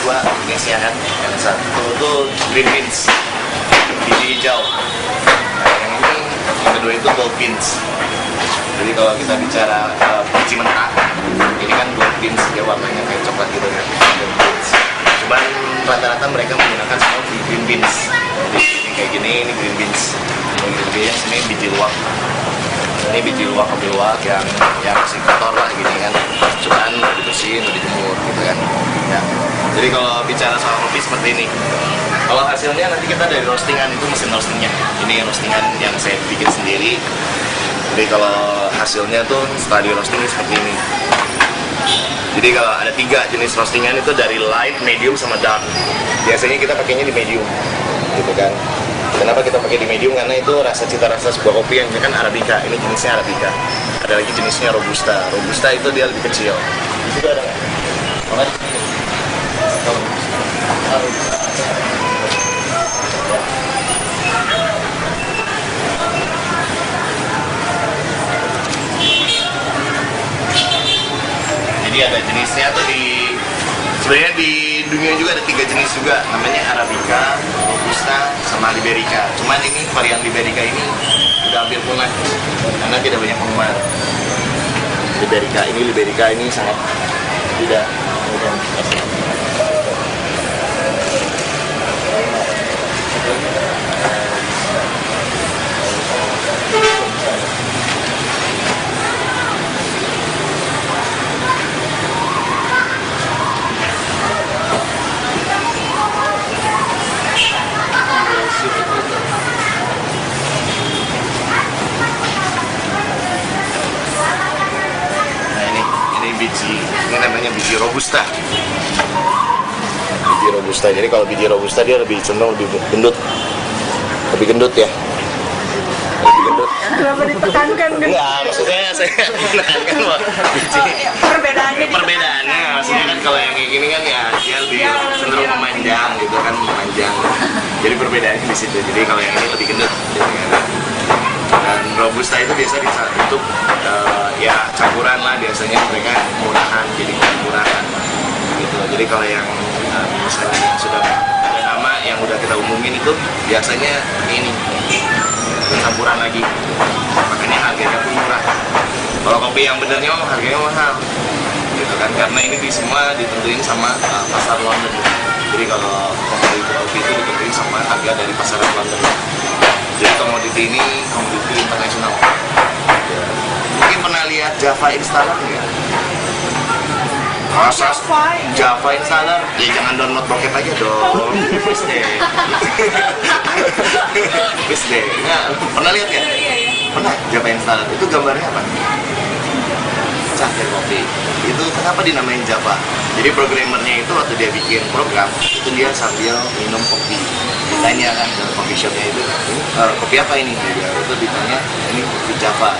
dua jenisnya kan. Yang satu tuh green beans, biji hijau. Nah, yang kedua itu gold beans. Jadi kalau kita bicara biji mentah, ini kan gold beans, dia warnanya kayak coklat gitu kan. Gold beans. Cuman rata-rata mereka menggunakan semua green beans. Jadi ini kayak gini, ini green beans. Ini sini biji luwak. Ini biji luwak, kopi luwak yang masih kotor lah gini kan. Cuman udah dibersihin, udah dijemur gitu kan. Ya. Jadi kalau bicara soal kopi seperti ini. Kalau hasilnya nanti kita dari roastingan, itu mesin roastingnya. Ini roastingan yang saya bikin sendiri. Jadi kalau hasilnya tuh setelah di roasting seperti ini. Jadi kalau ada 3 jenis roastingan itu dari light, medium, sama dark. Biasanya kita pakainya di medium, gitu kan. Kenapa kita pakai di medium? Karena itu cita rasa sebuah kopi yang kan Arabica. Ini jenisnya Arabica. Ada lagi jenisnya Robusta. Robusta itu dia lebih kecil. Di situ ada nggak? Jadi ada jenisnya tuh sebenarnya di dunia juga ada 3 jenis juga, namanya Arabica, Robusta, sama Liberica. Cuman ini varian Liberica ini udah hampir punah karena tidak banyak penggemar. Liberica ini sangat tidak. Ini namanya biji Robusta. Biji Robusta. Jadi kalau biji Robusta dia lebih cenderung lebih gendut. Lebih gendut ya. Lebih gendut. Kenapa ditekankan gitu? Enggak, maksudnya saya menekankan bahwa biji perbedaannya maksudnya kan kalau yang kayak gini kan ya dia lebih cenderung memanjang gitu kan, memanjang. Jadi perbedaannya di situ. Jadi kalau yang ini lebih gendut. Dan Robusta itu biasa untuk ya campuran lah, biasanya mereka murahan, jadi murahan gitu. Jadi kalau yang misalnya yang sudah ada nama yang udah kita umumin itu biasanya ini campuran lagi, makanya harganya pun murah. Kalau kopi yang benernya harganya mahal gitu kan, karena ini semua ditentuin sama pasar London. Jadi kalau kopi itu ditentuin sama harga dari pasaran London. Jadi komoditi ini komoditi internasional. Ya. Mungkin pernah lihat Java Installer nggak? Masa Java Installer? Ya jangan download bokep aja dong. Please deh. Please deh. Nggak, pernah lihat ya? Pernah Java Installer. Itu gambarnya apa? Cangkir kopi. Itu kenapa dinamain Java? Jadi programmernya itu waktu dia bikin program itu dia sambil minum kopi. Ditanya kan ke coffee shopnya itu, kopi apa ini? Dia itu ditanya, ini kopi Java.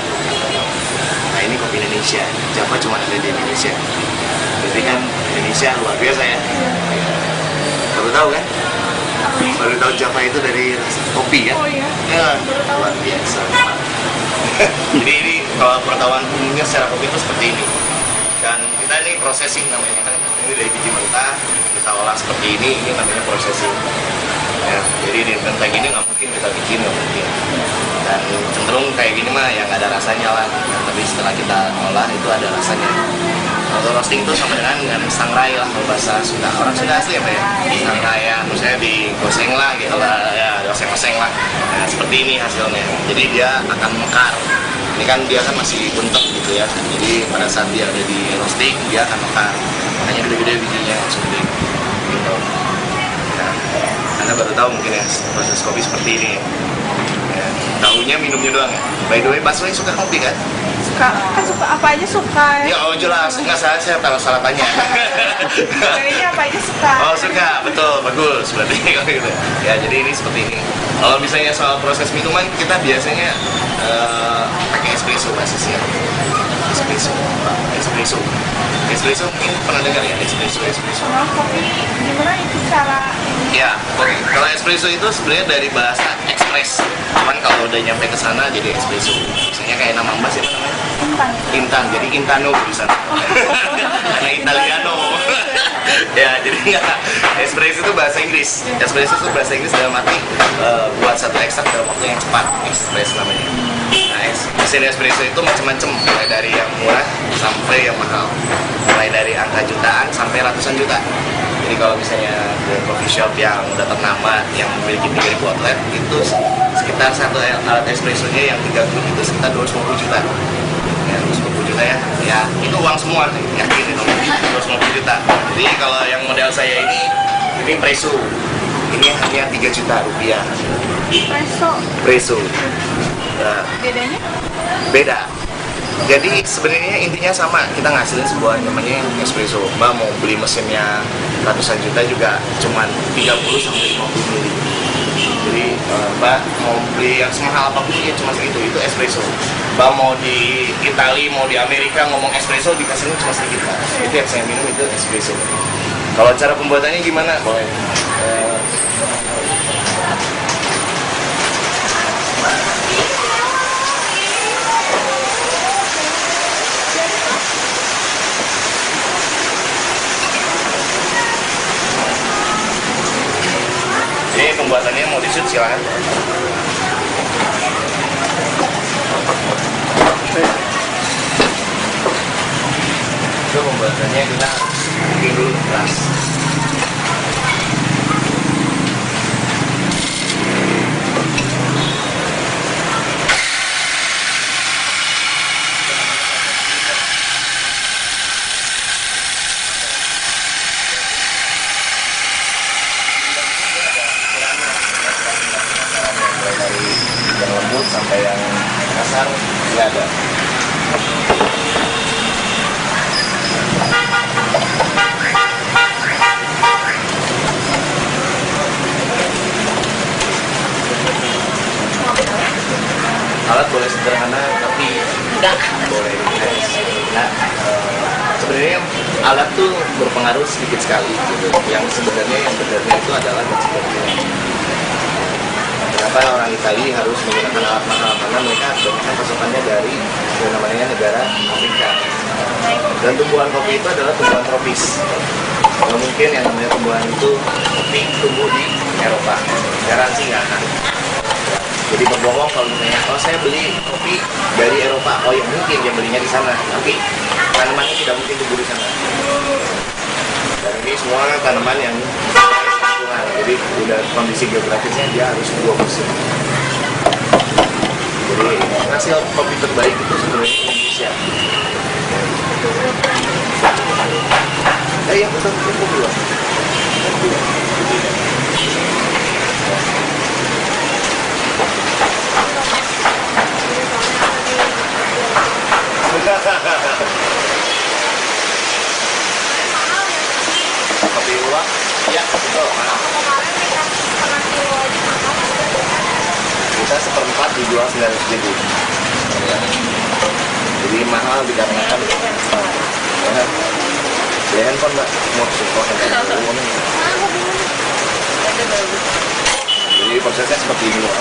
Nah ini kopi Indonesia. Java cuma ada di Indonesia. Berarti kan Indonesia luar biasa ya. Baru tahu kan? Baru tahu Java itu dari kopi kan? Oh iya. Ya, luar biasa. Jadi ini kalau pengetahuan umumnya secara kopi itu seperti ini. Dan kita ini processing namanya kan, ini dari biji mentah kita olah seperti ini namanya processing. Ya, jadi di kayak gini nggak mungkin kita bikin, nggak mungkin. Dan cenderung kayak gini mah yang ada rasanya lah. Tapi setelah kita olah itu ada rasanya. Kalau roasting itu sama dengan sangrai lah, kalau bahasa Sunda. Orang Sunda asli apa ya? Sangrai ya, misalnya digoseng lah gitu lah, ya goseng-goseng lah. Nah, seperti ini hasilnya. Jadi dia akan mekar. Ini kan dia kan masih bentuk gitu ya. Jadi pada saat dia ada di roasting dia akan mekar. Makanya gede-gede bijinya seperti ini. Gitu. Nah, Anda baru tahu mungkin ya proses kopi seperti ini. Ya, tahunya minumnya doang ya. By the way, Baswe suka kopi kan? Suka, kan suka apa aja suka ya? Ya, oh jelas, nggak saya salah tanya. Kayaknya apa aja suka. Oh suka, betul, bagus berarti kalau gitu. Ya jadi ini seperti ini. Kalau misalnya soal proses minuman kita biasanya pakai espresso basisnya. Espresso mungkin pernah dengar ya espresso. Kalau kopi gimana itu cara? Ya, oke. Kalau espresso itu sebenarnya dari bahasa express. Cuman kalau udah nyampe ke sana jadi espresso. Misalnya kayak nama mbak siapa namanya? Intan. Jadi Intano tulisan. Karena Italiano. Ya, jadi Enggak, espresso itu bahasa Inggris. Espresso itu bahasa Inggris dalam arti buat satu ekstrak dalam waktu yang cepat. Espresso namanya. Nah, mesin espresso itu macam-macam, mulai dari yang murah sampai yang mahal. Mulai dari angka jutaan sampai ratusan juta. Jadi kalau misalnya the coffee shop yang udah ternama yang memiliki 3.000 outlet itu sekitar satu alat espressonya yang 3 grip itu sekitar 250 juta. Ya, 250 juta ya. Ya, itu uang semua, yakin itu. 250 juta. Jadi kalau yang model saya ini presso. Ini hanya 3 juta rupiah. Presso. Nah, Bedanya? beda. Jadi sebenarnya intinya sama, kita ngasilin sebuah namanya espresso. Mbak mau beli mesinnya ratusan juta juga cuman 30 sampai 50 mili. Jadi Mbak mau beli yang semahal apapun ya cuma segitu, itu espresso. Mbak mau di Italia, mau di Amerika ngomong espresso dikasihnya cuma sedikit. Itu yang saya minum itu espresso. Kalau cara pembuatannya gimana? Boleh. Jadi pembuatannya mau di-shoot silahkan. Itu pembuatannya kita bikin dulu keras. Dari yang lembut sampai yang kasar nggak ada. Alat boleh sederhana tapi boleh intens. Nah, sebenarnya alat tuh berpengaruh sedikit sekali gitu. Yang sebenarnya yang benernya itu adalah kecil-kecil. Kenapa orang Italia harus menggunakan alat mahal? Karena mereka kebanyakan pasokannya dari yang namanya negara Afrika. Dan tumbuhan kopi itu adalah tumbuhan tropis. Kalau mungkin yang namanya tumbuhan itu kopi tumbuh di Eropa, garansi nggak akan. Jadi berbohong kalau misalnya, oh saya beli kopi dari Eropa, oh ya mungkin dia belinya di sana, tapi tanamannya tidak mungkin tumbuh di sana. Dan ini semua tanaman yang jadi udah kondisi geografisnya dia harus dua musim. Jadi hasil kopi terbaik itu sebenarnya Indonesia. Iya betul itu dua. Kopi uang, ya betul. Kita seperempat dijual 900.000. Ya. Jadi mahal dikarenakan ya handphone mbak mau support handphone. Jadi prosesnya seperti ini loh.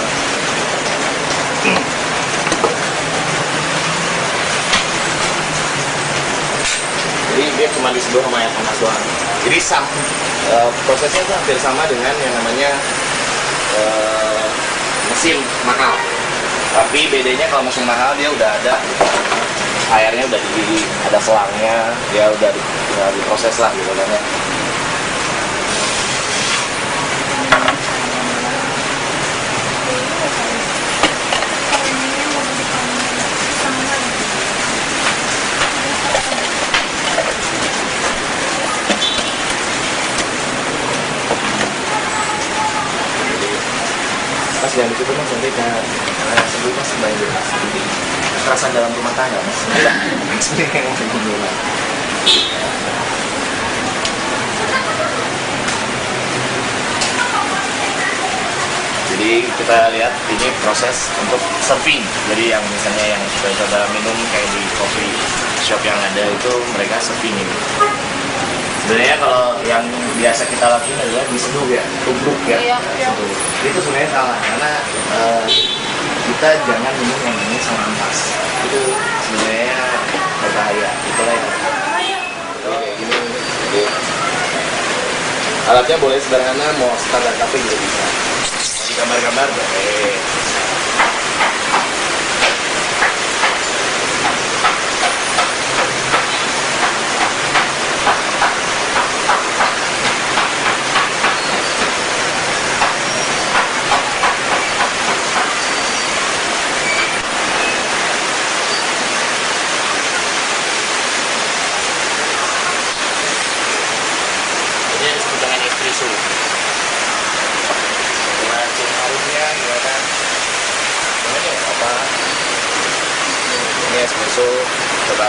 Jadi dia cuma diseduh sama air panas doang. Jadi prosesnya itu hampir sama dengan yang namanya mesin mahal. Tapi bedanya kalau mesin mahal dia udah ada airnya udah ada selangnya, dia udah diproses lah gitu kan ya. Mas yang di situ mas nanti ke sebelum mas banjir mas kekerasan dalam rumah tangga mas ini yang mau dibunuh. Jadi kita lihat ini proses untuk serving. Jadi yang misalnya yang saudara minum kayak di coffee shop yang ada itu mereka serving ini. Sebenarnya kalau yang biasa kita lakukan adalah diseduh ya, tubruk ya. Iya. Itu sebenarnya salah karena kita jangan minum yang ini sama ampas. Itu sebenarnya berbahaya. Itulah yang kayak gini. Alatnya boleh sederhana, mau standar kafe juga bisa. Di gambar-gambar boleh. Ini yang disebut dengan espresso. Dengan cium harumnya gimana? Gimana ya? Apa? Ini espresso. Coba